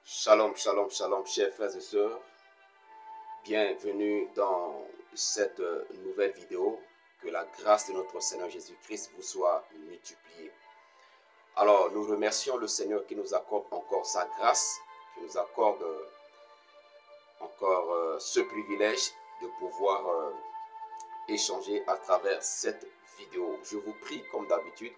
Shalom, shalom, shalom, chers frères et sœurs. Bienvenue dans cette nouvelle vidéo. Que la grâce de notre Seigneur Jésus-Christ vous soit multipliée. Alors, nous remercions le Seigneur qui nous accorde encore sa grâce, qui nous accorde encore ce privilège de pouvoir échanger à travers cette vidéo. Je vous prie, comme d'habitude,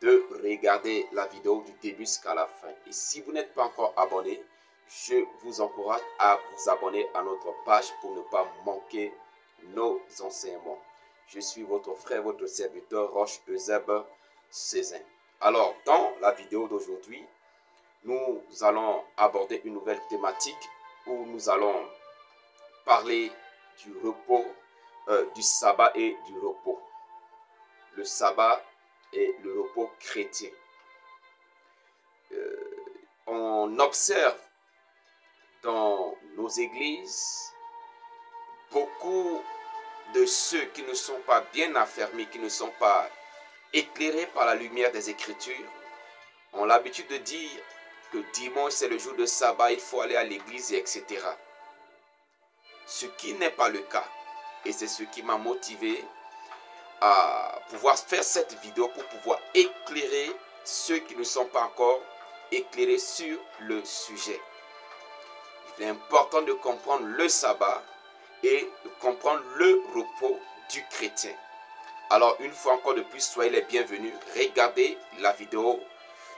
de regarder la vidéo du début jusqu'à la fin. Et si vous n'êtes pas encore abonné, je vous encourage à vous abonner à notre page pour ne pas manquer nos enseignements. Je suis votre frère, votre serviteur, Roche Euseb Cézin. Alors, dans la vidéo d'aujourd'hui, nous allons aborder une nouvelle thématique où nous allons parler du repos, du sabbat et du repos. Le sabbat et le repos chrétien. On observe dans nos églises beaucoup de ceux qui ne sont pas bien affermis, qui ne sont pas éclairés par la lumière des Écritures, ont l'habitude de dire que dimanche c'est le jour de sabbat, il faut aller à l'église, etc. Ce qui n'est pas le cas. Et c'est ce qui m'a motivé à pouvoir faire cette vidéo pour pouvoir éclairer ceux qui ne sont pas encore éclairés sur le sujet. Il est important de comprendre le sabbat et de comprendre le repos du chrétien. Alors, une fois encore de plus, soyez les bienvenus. Regardez la vidéo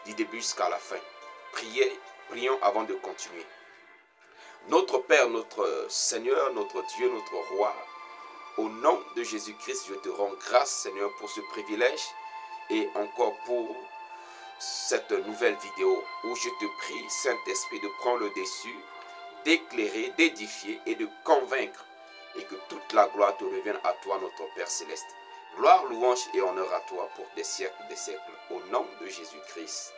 du début jusqu'à la fin. Prions avant de continuer. Notre Père, notre Seigneur, notre Dieu, notre Roi, au nom de Jésus-Christ, je te rends grâce, Seigneur, pour ce privilège et encore pour cette nouvelle vidéo où je te prie, Saint-Esprit, de prendre le dessus, d'éclairer, d'édifier et de convaincre et que toute la gloire te revienne à toi, notre Père Céleste. Gloire, louange et honneur à toi pour des siècles, au nom de Jésus-Christ.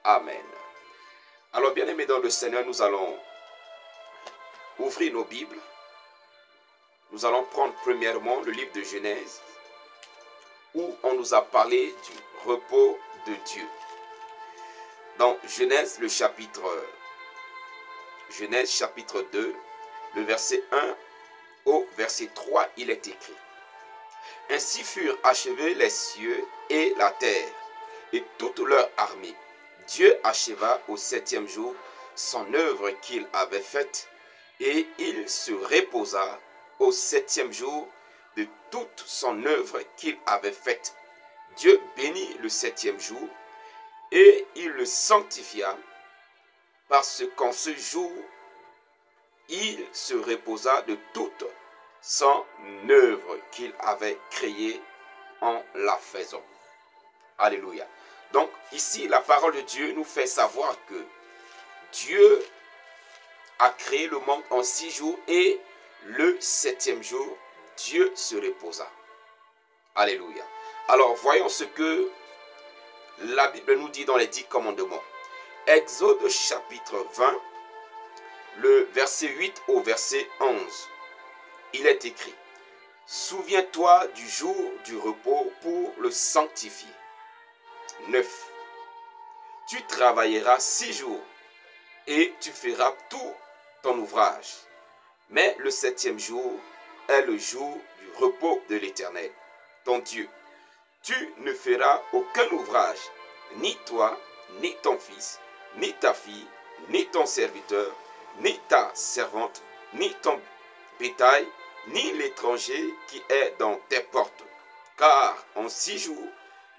Amen. Alors, bien-aimés dans le Seigneur, nous allons ouvrir nos Bibles. Nous allons prendre premièrement le livre de Genèse, où on nous a parlé du repos de Dieu. Dans Genèse, Genèse chapitre 2, le verset 1 au verset 3, il est écrit: Ainsi furent achevés les cieux et la terre, et toute leur armée. Dieu acheva au septième jour son œuvre qu'il avait faite, et il se reposa au septième jour de toute son œuvre qu'il avait faite. Dieu bénit le septième jour et il le sanctifia parce qu'en ce jour, il se reposa de toute son œuvre qu'il avait créée en la faisant. Alléluia. Donc ici, la parole de Dieu nous fait savoir que Dieu a créé le monde en 6 jours et le septième jour, Dieu se reposa. Alléluia. Alors, voyons ce que la Bible nous dit dans les 10 commandements. Exode chapitre 20, le verset 8 au verset 11. Il est écrit: Souviens-toi du jour du repos pour le sanctifier. 9. Tu travailleras 6 jours et tu feras tout ton ouvrage. Mais le septième jour est le jour du repos de l'Éternel, ton Dieu. Tu ne feras aucun ouvrage, ni toi, ni ton fils, ni ta fille, ni ton serviteur, ni ta servante, ni ton bétail, ni l'étranger qui est dans tes portes. Car en 6 jours,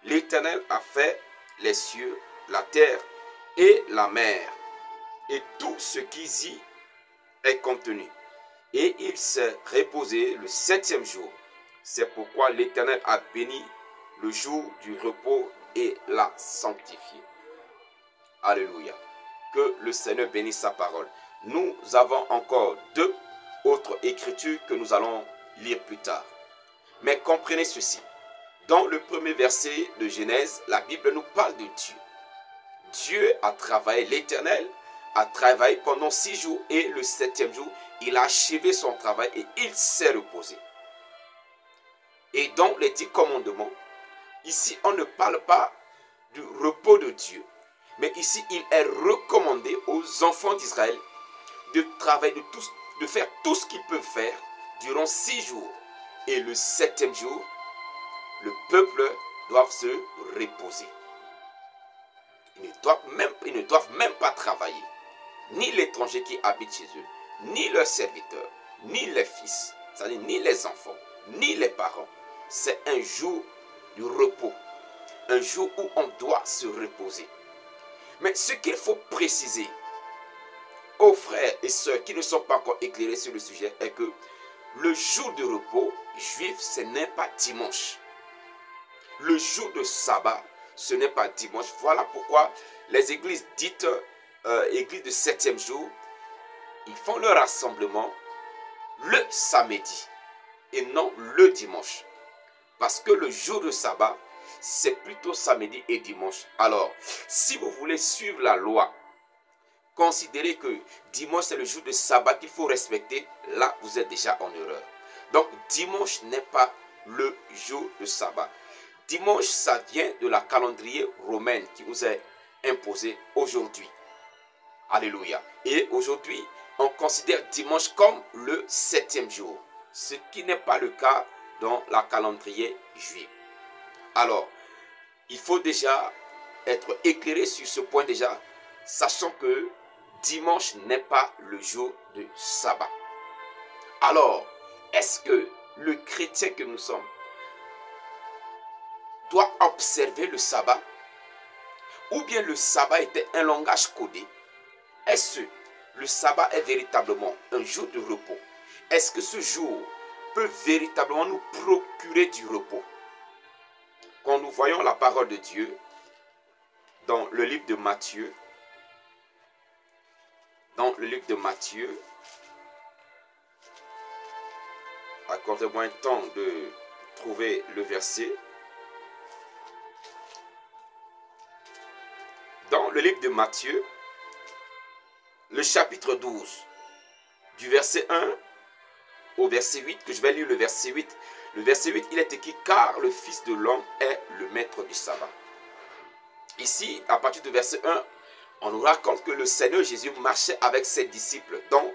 l'Éternel a fait les cieux, la terre et la mer, et tout ce qui y est contenu. Et il s'est reposé le septième jour. C'est pourquoi l'Éternel a béni le jour du repos et l'a sanctifié. Alléluia. Que le Seigneur bénisse sa parole. Nous avons encore 2 autres écritures que nous allons lire plus tard. Mais comprenez ceci. Dans le premier verset de Genèse, la Bible nous parle de Dieu. Dieu a travaillé, l'Éternel a travaillé pendant 6 jours et le septième jour, il a achevé son travail et il s'est reposé. Et dans les 10 commandements, ici on ne parle pas du repos de Dieu, Mais ici, il est recommandé aux enfants d'Israël de travailler, de faire tout ce qu'ils peuvent faire durant 6 jours. Et le 7e jour, le peuple doit se reposer. Ils ne doivent même pas travailler. Ni l'étranger qui habite chez eux, ni leurs serviteurs, ni les fils, c'est-à-dire ni les enfants, ni les parents. C'est un jour du repos. Un jour où on doit se reposer. Mais ce qu'il faut préciser aux frères et sœurs qui ne sont pas encore éclairés sur le sujet est que le jour de repos juif, ce n'est pas dimanche. Le jour de sabbat, ce n'est pas dimanche. Voilà pourquoi les églises dites églises de 7e jour, ils font leur rassemblement le samedi et non le dimanche. Parce que le jour de sabbat, c'est plutôt samedi et dimanche. Alors, si vous voulez suivre la loi, considérez que dimanche c'est le jour de sabbat qu'il faut respecter, là vous êtes déjà en erreur. Donc dimanche n'est pas le jour de sabbat. Dimanche, ça vient de la calendrier romaine qui nous est imposée aujourd'hui. Alléluia. Et aujourd'hui, on considère dimanche comme le 7e jour, ce qui n'est pas le cas dans la calendrier juive. Alors, il faut déjà être éclairé sur ce point déjà, sachant que dimanche n'est pas le jour de sabbat. Alors, est-ce que le chrétien que nous sommes doit observer le sabbat? Ou bien le sabbat était un langage codé? Est-ce que le sabbat est véritablement un jour de repos? Est-ce que ce jour peut véritablement nous procurer du repos? Quand nous voyons la parole de Dieu dans le livre de Matthieu, accordez-moi un temps de trouver le verset. Dans le livre de Matthieu, le chapitre 12, du verset 1 au verset 8, que je vais lire le verset 8. Le verset 8, il est écrit « Car le Fils de l'homme est le maître du sabbat ». Ici, à partir du verset 1, on nous raconte que le Seigneur Jésus marchait avec ses disciples dans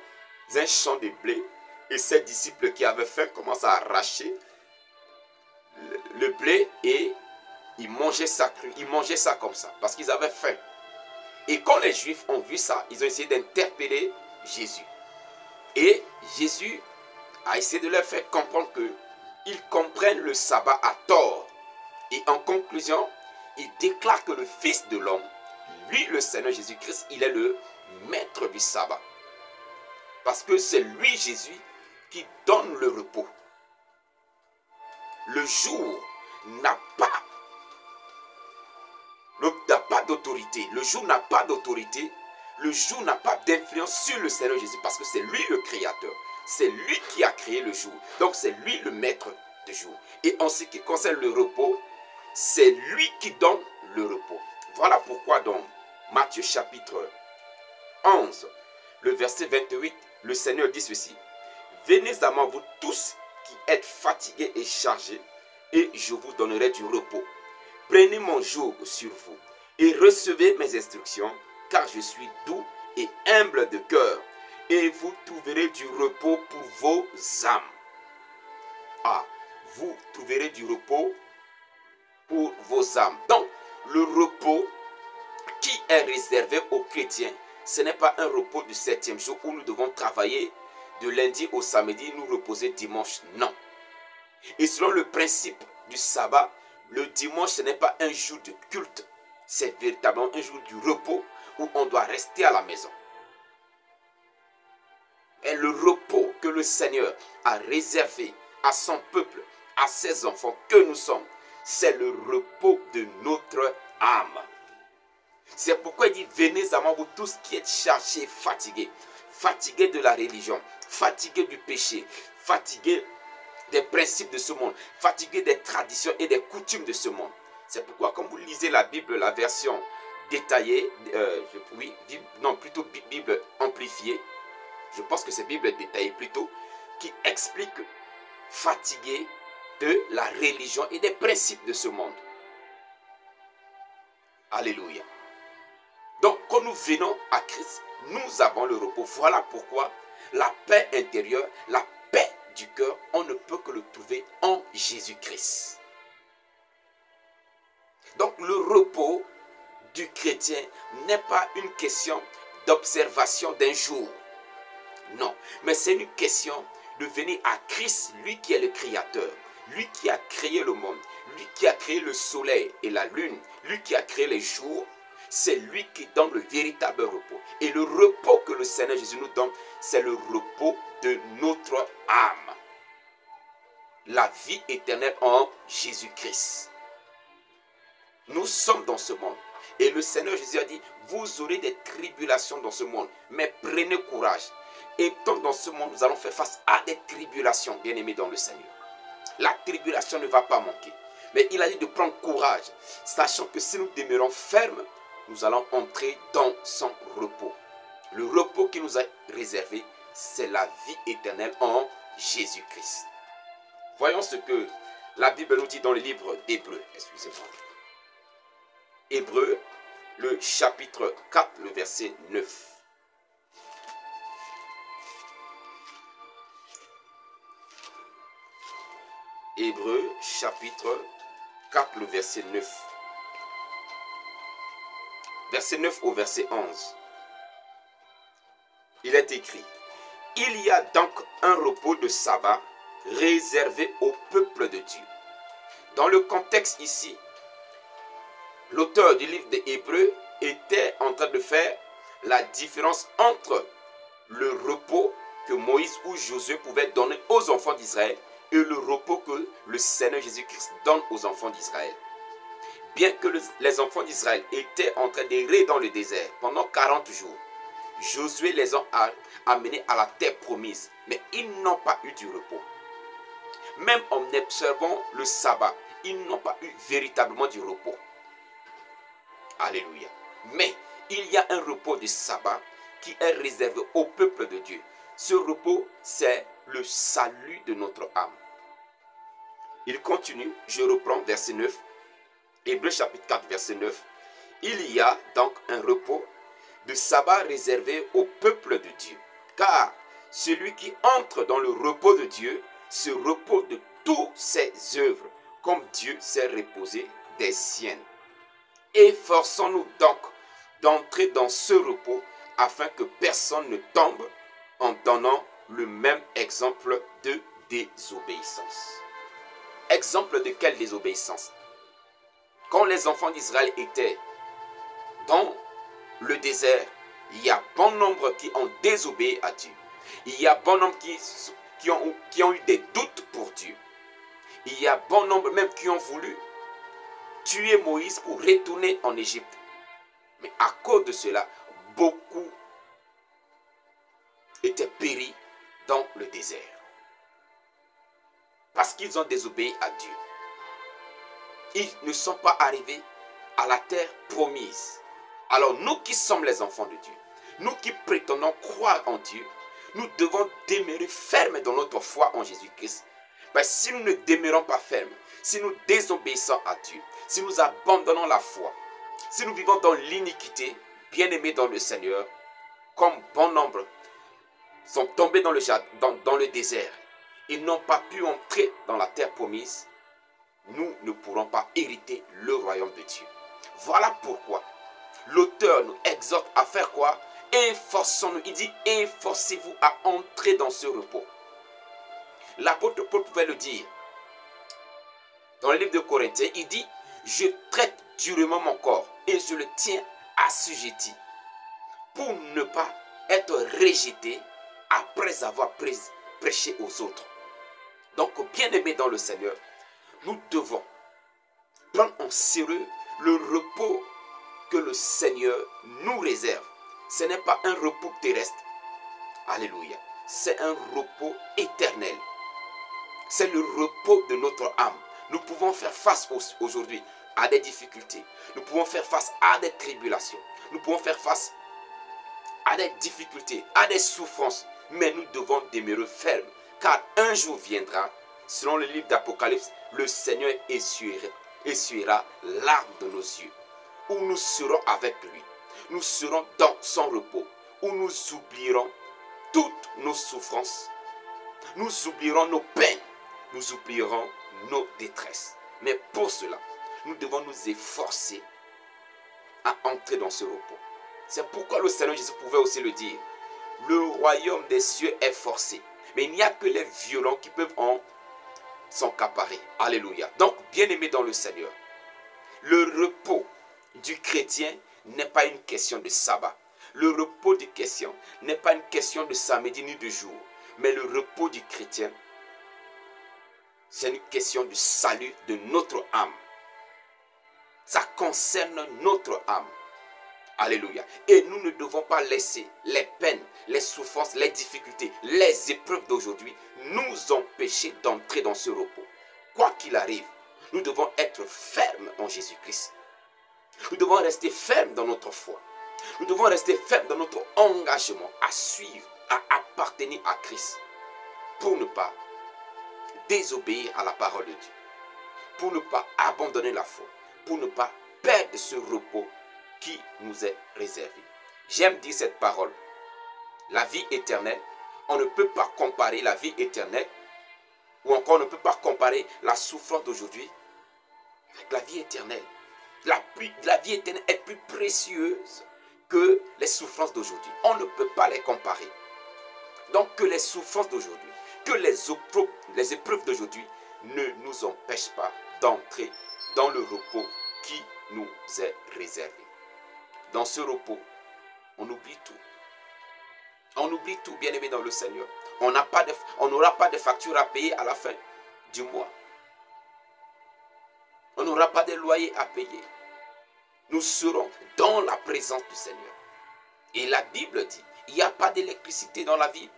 un champ de blé. Et ses disciples qui avaient faim commencent à arracher le blé et ils mangeaient ça cru. Ils mangeaient ça comme ça parce qu'ils avaient faim. Et quand les Juifs ont vu ça, ils ont essayé d'interpeller Jésus. Et Jésus a essayé de leur faire comprendre qu'ils comprennent le sabbat à tort. Et en conclusion, il déclare que le Fils de l'homme, lui le Seigneur Jésus-Christ, il est le maître du sabbat. Parce que c'est lui, Jésus, qui donne le repos. Le jour n'a pas d'autorité. Le jour n'a pas d'autorité. Le jour n'a pas d'influence sur le Seigneur Jésus parce que c'est lui le créateur. C'est lui qui a créé le jour. Donc c'est lui le maître du jour. Et en ce qui concerne le repos, c'est lui qui donne le repos. Voilà pourquoi dans Matthieu chapitre 11, le verset 28, le Seigneur dit ceci. Venez à moi, vous tous qui êtes fatigués et chargés, et je vous donnerai du repos. Prenez mon joug sur vous et recevez mes instructions, car je suis doux et humble de cœur, et vous trouverez du repos pour vos âmes. Ah, vous trouverez du repos pour vos âmes. Donc, le repos qui est réservé aux chrétiens, ce n'est pas un repos du 7e jour où nous devons travailler de lundi au samedi, nous reposer dimanche. Non. Et selon le principe du sabbat, le dimanche, ce n'est pas un jour de culte. C'est véritablement un jour du repos où on doit rester à la maison. Et le repos que le Seigneur a réservé à son peuple, à ses enfants que nous sommes, c'est le repos de notre âme. C'est pourquoi il dit, venez à moi, vous tous qui êtes chargés, fatigués. Fatigués de la religion, fatigués du péché, fatigués des principes de ce monde, fatigués des traditions et des coutumes de ce monde. C'est pourquoi quand vous lisez la Bible, la version détaillée, plutôt Bible amplifiée, je pense que c'est Bible détaillée plutôt, qui explique fatigués de la religion et des principes de ce monde. Alléluia. Donc, quand nous venons à Christ, nous avons le repos. Voilà pourquoi la paix intérieure, la paix du cœur, on ne peut que le trouver en Jésus-Christ. Donc, le repos du chrétien n'est pas une question d'observation d'un jour. Non, mais c'est une question de venir à Christ, lui qui est le Créateur, lui qui a créé le monde, lui qui a créé le soleil et la lune, lui qui a créé les jours. C'est lui qui donne le véritable repos. Et le repos que le Seigneur Jésus nous donne, c'est le repos de notre âme. La vie éternelle en Jésus-Christ. Nous sommes dans ce monde. Et le Seigneur Jésus a dit, vous aurez des tribulations dans ce monde. Mais prenez courage. Étant dans ce monde, nous allons faire face à des tribulations, bien-aimés dans le Seigneur. La tribulation ne va pas manquer. Mais il a dit de prendre courage, sachant que si nous demeurons fermes, nous allons entrer dans son repos. Le repos qui nous a réservé, c'est la vie éternelle en Jésus-Christ. Voyons ce que la Bible nous dit dans le livre d'Hébreux. Excusez-moi. Hébreux, le chapitre 4, le verset 9. Hébreux, chapitre 4, le verset 9. Verset 9 au verset 11. Il est écrit, « Il y a donc un repos de sabbat réservé au peuple de Dieu. » Dans le contexte ici, l'auteur du livre des Hébreux était en train de faire la différence entre le repos que Moïse ou Josué pouvaient donner aux enfants d'Israël et le repos que le Seigneur Jésus-Christ donne aux enfants d'Israël. Bien que les enfants d'Israël étaient en train d'errer dans le désert pendant 40 jours, Josué les a amenés à la terre promise, mais ils n'ont pas eu du repos. Même en observant le sabbat, ils n'ont pas eu véritablement du repos. Alléluia. Mais il y a un repos du sabbat qui est réservé au peuple de Dieu. Ce repos, c'est le salut de notre âme. Il continue, je reprends verset 9. Hébreux chapitre 4, verset 9. Il y a donc un repos de sabbat réservé au peuple de Dieu. Car celui qui entre dans le repos de Dieu se repose de toutes ses œuvres, comme Dieu s'est reposé des siennes. Efforçons-nous donc d'entrer dans ce repos afin que personne ne tombe en donnant le même exemple de désobéissance. Exemple de quelle désobéissance? Quand les enfants d'Israël étaient dans le désert, il y a bon nombre qui ont désobéi à Dieu. Il y a bon nombre qui ont eu des doutes pour Dieu. Il y a bon nombre même qui ont voulu tuer Moïse pour retourner en Égypte. Mais à cause de cela, beaucoup étaient péris dans le désert. Parce qu'ils ont désobéi à Dieu. Ils ne sont pas arrivés à la terre promise. Alors nous qui sommes les enfants de Dieu, nous qui prétendons croire en Dieu, nous devons demeurer fermes dans notre foi en Jésus-Christ. Mais si nous ne demeurons pas fermes, si nous désobéissons à Dieu, si nous abandonnons la foi, si nous vivons dans l'iniquité, bien-aimés dans le Seigneur, comme bon nombre sont tombés dans le désert, ils n'ont pas pu entrer dans la terre promise, nous ne pourrons pas hériter le royaume de Dieu. Voilà pourquoi l'auteur nous exhorte à faire quoi? Efforçons-nous. Il dit, efforcez-vous à entrer dans ce repos. L'apôtre Paul pouvait le dire. Dans le livre de Corinthiens, il dit, je traite durement mon corps et je le tiens assujetti pour ne pas être rejeté après avoir prêché aux autres. Donc, bien-aimés dans le Seigneur, nous devons prendre en sérieux le repos que le Seigneur nous réserve. Ce n'est pas un repos terrestre. Alléluia. C'est un repos éternel. C'est le repos de notre âme. Nous pouvons faire face aujourd'hui à des difficultés. Nous pouvons faire face à des tribulations. Nous pouvons faire face à des difficultés, à des souffrances. Mais nous devons demeurer fermes. Car un jour viendra, selon le livre d'Apocalypse, le Seigneur essuiera larmes de nos yeux, où nous serons avec lui. nous serons dans son repos, où nous oublierons toutes nos souffrances, nous oublierons nos peines, nous oublierons nos détresses. Mais pour cela, nous devons nous efforcer à entrer dans ce repos. C'est pourquoi le Seigneur Jésus pouvait aussi le dire. Le royaume des cieux est forcé, mais il n'y a que les violents qui peuvent s'encaparer. Alléluia. Donc, bien-aimés dans le Seigneur, le repos du chrétien n'est pas une question de sabbat. Le repos du chrétien n'est pas une question de samedi ni de jour. Mais le repos du chrétien, c'est une question du salut de notre âme. Ça concerne notre âme. Alléluia. Et nous ne devons pas laisser les peines, les souffrances, les difficultés, les épreuves d'aujourd'hui nous empêcher d'entrer dans ce repos. Quoi qu'il arrive, nous devons être fermes en Jésus-Christ. Nous devons rester fermes dans notre foi. Nous devons rester fermes dans notre engagement à suivre, à appartenir à Christ. Pour ne pas désobéir à la parole de Dieu. Pour ne pas abandonner la foi. Pour ne pas perdre ce repos qui nous est réservé. J'aime dire cette parole. La vie éternelle, on ne peut pas comparer la vie éternelle, ou encore on ne peut pas comparer la souffrance d'aujourd'hui avec la vie éternelle. La vie éternelle est plus précieuse que les souffrances d'aujourd'hui. On ne peut pas les comparer. Donc que les souffrances d'aujourd'hui, que les épreuves d'aujourd'hui ne nous empêchent pas d'entrer dans le repos qui nous est réservé. Dans ce repos, on oublie tout. On oublie tout, bien-aimé dans le Seigneur. On n'aura pas de facture à payer à la fin du mois. On n'aura pas de loyer à payer. Nous serons dans la présence du Seigneur. Et la Bible dit, il n'y a pas d'électricité dans la ville,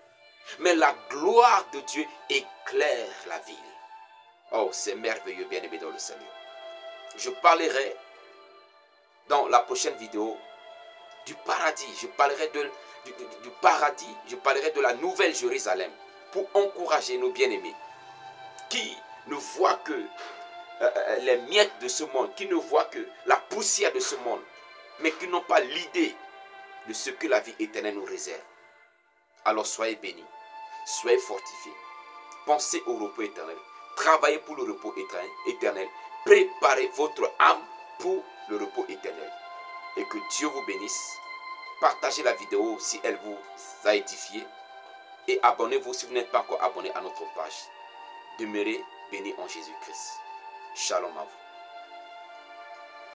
mais la gloire de Dieu éclaire la ville. Oh, c'est merveilleux, bien-aimé dans le Seigneur. Je parlerai dans la prochaine vidéo du paradis. Je parlerai du paradis, je parlerai de la nouvelle Jérusalem pour encourager nos bien-aimés qui ne voient que les miettes de ce monde, qui ne voient que la poussière de ce monde, mais qui n'ont pas l'idée de ce que la vie éternelle nous réserve. Alors soyez bénis, soyez fortifiés, pensez au repos éternel, travaillez pour le repos éternel, préparez votre âme pour le repos éternel. Et que Dieu vous bénisse. Partagez la vidéo si elle vous a édifié. Et abonnez-vous si vous n'êtes pas encore abonné à notre page. Demeurez bénis en Jésus-Christ. Shalom à vous.